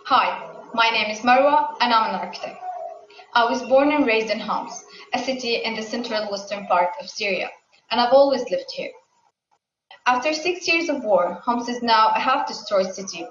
Hi, my name is Marwa and I'm an architect. I was born and raised in Homs, a city in the central western part of Syria, and I've always lived here. After 6 years of war, Homs is now a half-destroyed city.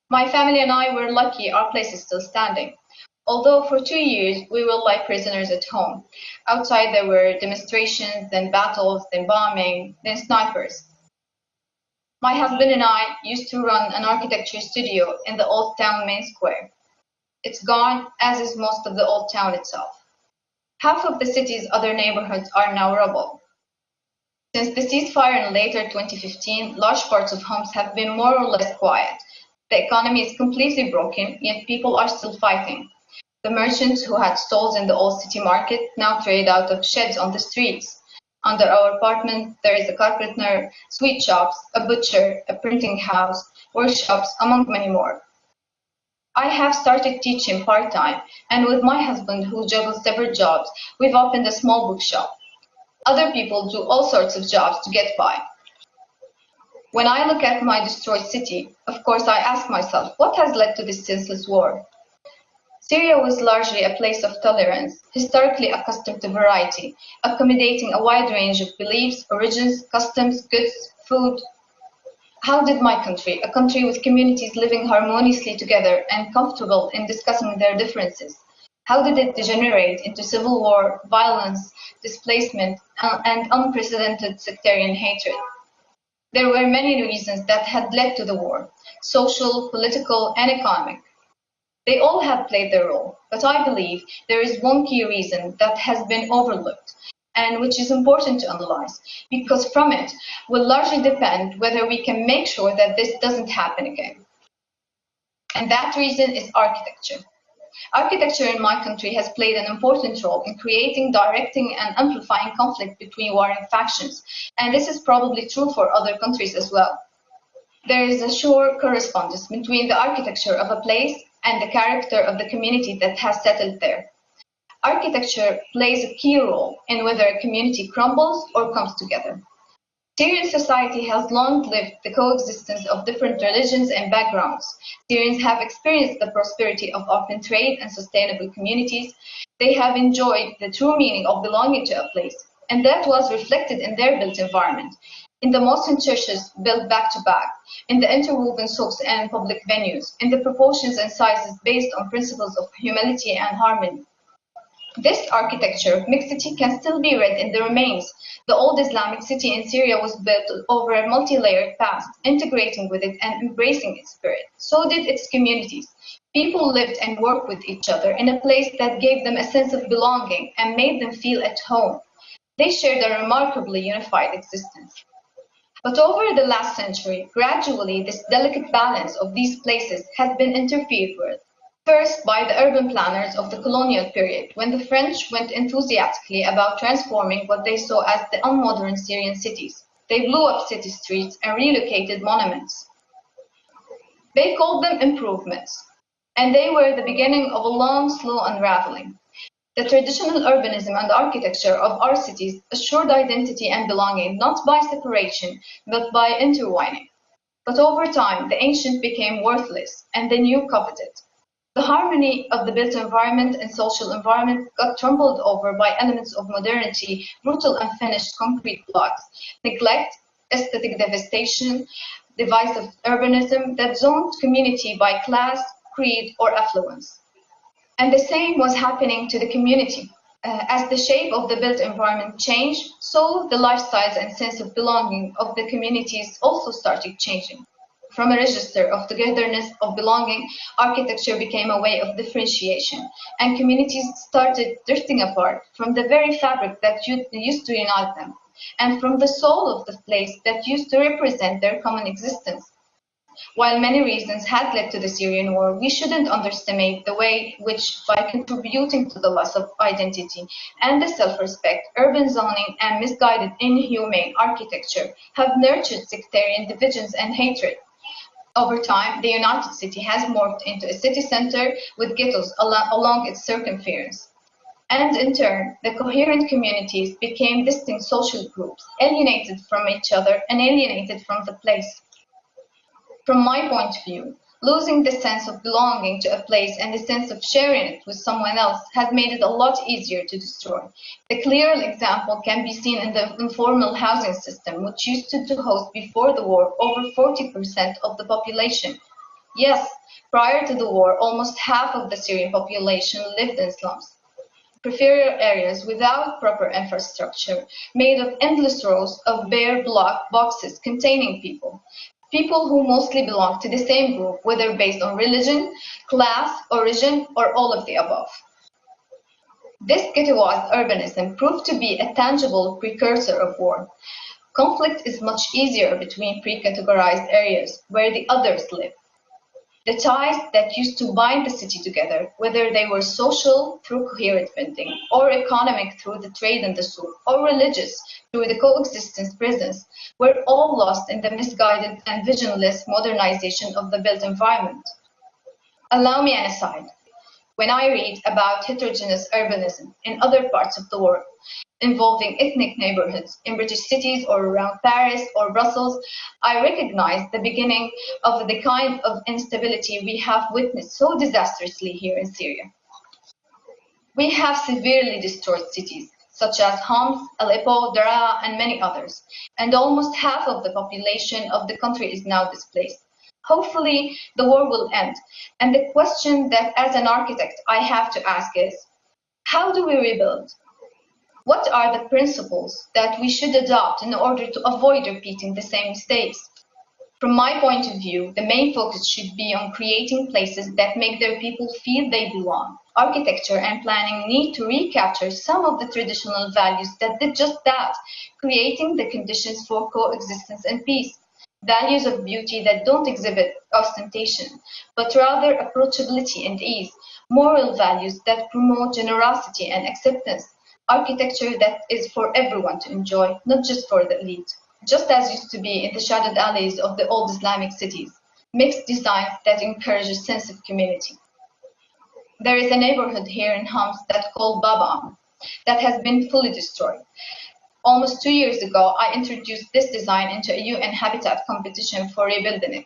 My family and I were lucky our place is still standing, although for 2 years we were like prisoners at home. Outside there were demonstrations, then battles, then bombing, then snipers. My husband and I used to run an architecture studio in the old town main square. It's gone, as is most of the old town itself. Half of the city's other neighborhoods are now rubble. Since the ceasefire in later 2015, large parts of Homs have been more or less quiet. The economy is completely broken, yet people are still fighting. The merchants who had stalls in the old city market now trade out of sheds on the streets. Under our apartment, there is a carpenter, sweet shops, a butcher, a printing house, workshops, among many more. I have started teaching part-time, and with my husband, who juggles several jobs, we've opened a small bookshop. Other people do all sorts of jobs to get by. When I look at my destroyed city, of course I ask myself, what has led to this senseless war? Syria was largely a place of tolerance, historically accustomed to variety, accommodating a wide range of beliefs, origins, customs, goods, food. How did my country, a country with communities living harmoniously together and comfortable in discussing their differences, how did it degenerate into civil war, violence, displacement, and unprecedented sectarian hatred? There were many reasons that had led to the war, social, political, and economic. They all had played their role, but I believe there is one key reason that has been overlooked, and which is important to analyze, because from it will largely depend whether we can make sure that this doesn't happen again. And that reason is architecture. Architecture in my country has played an important role in creating, directing, and amplifying conflict between warring factions, and this is probably true for other countries as well. There is a sure correspondence between the architecture of a place and the character of the community that has settled there. Architecture plays a key role in whether a community crumbles or comes together. Syrian society has long lived the coexistence of different religions and backgrounds. Syrians have experienced the prosperity of open trade and sustainable communities. They have enjoyed the true meaning of belonging to a place, and that was reflected in their built environment. In the mosques and churches built back to back, in the interwoven souks and public venues, in the proportions and sizes based on principles of humility and harmony. This architecture of mixity can still be read in the remains. The old Islamic city in Syria was built over a multi-layered past, integrating with it and embracing its spirit. So did its communities. People lived and worked with each other in a place that gave them a sense of belonging and made them feel at home. They shared a remarkably unified existence. But over the last century, gradually this delicate balance of these places has been interfered with. First, by the urban planners of the colonial period, when the French went enthusiastically about transforming what they saw as the unmodern Syrian cities. They blew up city streets and relocated monuments. They called them improvements, and they were the beginning of a long, slow unraveling. The traditional urbanism and architecture of our cities assured identity and belonging not by separation, but by intertwining. But over time, the ancient became worthless, and the new coveted. The harmony of the built environment and social environment got trampled over by elements of modernity, brutal unfinished concrete blocks, neglect, aesthetic devastation, divisive urbanism that zoned community by class, creed, or affluence. And the same was happening to the community. As the shape of the built environment changed, so the lifestyles and sense of belonging of the communities also started changing. From a register of togetherness, of belonging, architecture became a way of differentiation, and communities started drifting apart from the very fabric that used to unite them, and from the soul of the place that used to represent their common existence. While many reasons had led to the Syrian war, we shouldn't underestimate the way which, by contributing to the loss of identity and the self-respect, urban zoning and misguided, inhumane architecture have nurtured sectarian divisions and hatred. Over time, the United City has morphed into a city center with ghettos along its circumference. And in turn, the coherent communities became distinct social groups, alienated from each other and alienated from the place. From my point of view, Losing the sense of belonging to a place and the sense of sharing it with someone else has made it a lot easier to destroy. The clear example can be seen in the informal housing system, which used to host before the war over 40% of the population. Yes, prior to the war, almost half of the Syrian population lived in slums. Peripheral areas without proper infrastructure, made of endless rows of bare block boxes containing people. People who mostly belong to the same group, whether based on religion, class, origin, or all of the above. This ghettoized urbanism proved to be a tangible precursor of war. Conflict is much easier between pre-categorized areas where the others live. The ties that used to bind the city together, whether they were social through coherent binding, or economic through the trade in the souk, or religious through the coexistence presence, were all lost in the misguided and visionless modernization of the built environment. Allow me an aside. When I read about heterogeneous urbanism in other parts of the world, involving ethnic neighborhoods in British cities or around Paris or Brussels, I recognize the beginning of the kind of instability we have witnessed so disastrously here in Syria. We have severely destroyed cities, such as Homs, Aleppo, Daraa, and many others, and almost half of the population of the country is now displaced. Hopefully, the war will end, and the question that as an architect I have to ask is, how do we rebuild? What are the principles that we should adopt in order to avoid repeating the same mistakes? From my point of view, the main focus should be on creating places that make their people feel they belong. Architecture and planning need to recapture some of the traditional values that did just that, creating the conditions for coexistence and peace. Values of beauty that don't exhibit ostentation, but rather approachability and ease. Moral values that promote generosity and acceptance. Architecture that is for everyone to enjoy, not just for the elite. Just as used to be in the shadowed alleys of the old Islamic cities. Mixed designs that encourage a sense of community. There is a neighborhood here in Homs that's called Baba that has been fully destroyed. Almost 2 years ago, I introduced this design into a UN Habitat competition for rebuilding it.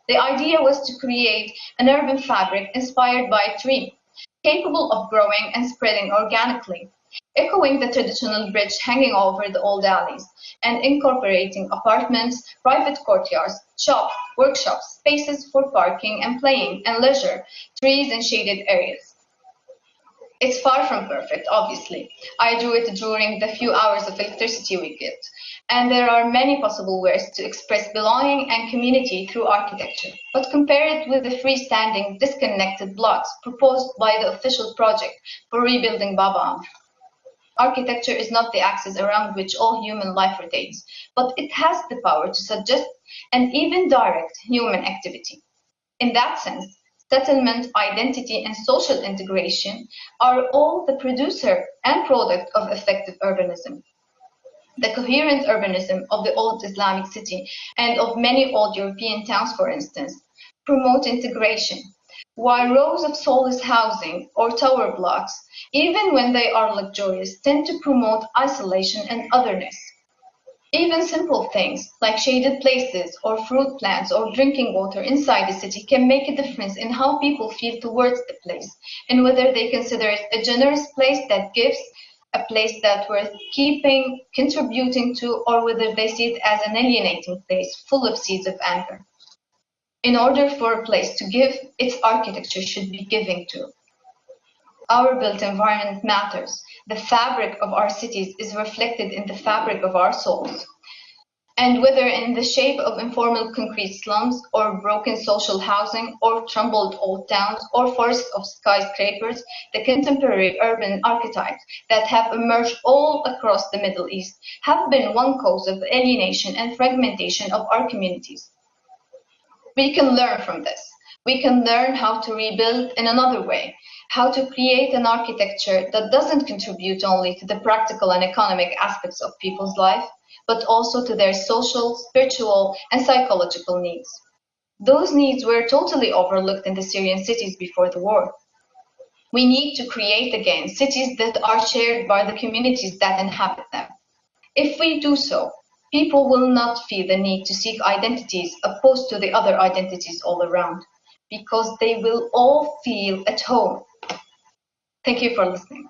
The idea was to create an urban fabric inspired by a tree, capable of growing and spreading organically, echoing the traditional bridge hanging over the old alleys, and incorporating apartments, private courtyards, shops, workshops, spaces for parking and playing and leisure, trees and shaded areas. It's far from perfect, obviously. I drew it during the few hours of electricity we get, and there are many possible ways to express belonging and community through architecture. But compare it with the freestanding, disconnected blocks proposed by the official project for rebuilding Baba. Architecture is not the axis around which all human life rotates, but it has the power to suggest and even direct human activity. In that sense, settlement, identity, and social integration are all the producer and product of effective urbanism. The coherent urbanism of the old Islamic city and of many old European towns, for instance, promote integration, while rows of soulless housing or tower blocks, even when they are luxurious, tend to promote isolation and otherness. Even simple things like shaded places or fruit plants or drinking water inside the city can make a difference in how people feel towards the place and whether they consider it a generous place that gives, a place that's worth keeping, contributing to, or whether they see it as an alienating place full of seeds of anger. In order for a place to give, its architecture should be giving to. Our built environment matters. The fabric of our cities is reflected in the fabric of our souls. And whether in the shape of informal concrete slums, or broken social housing, or tumbled old towns, or forests of skyscrapers, the contemporary urban archetypes that have emerged all across the Middle East have been one cause of alienation and fragmentation of our communities. We can learn from this. We can learn how to rebuild in another way, how to create an architecture that doesn't contribute only to the practical and economic aspects of people's life, but also to their social, spiritual, and psychological needs. Those needs were totally overlooked in the Syrian cities before the war. We need to create again cities that are shared by the communities that inhabit them. If we do so, people will not feel the need to seek identities opposed to the other identities all around. because they will all feel at home. Thank you for listening.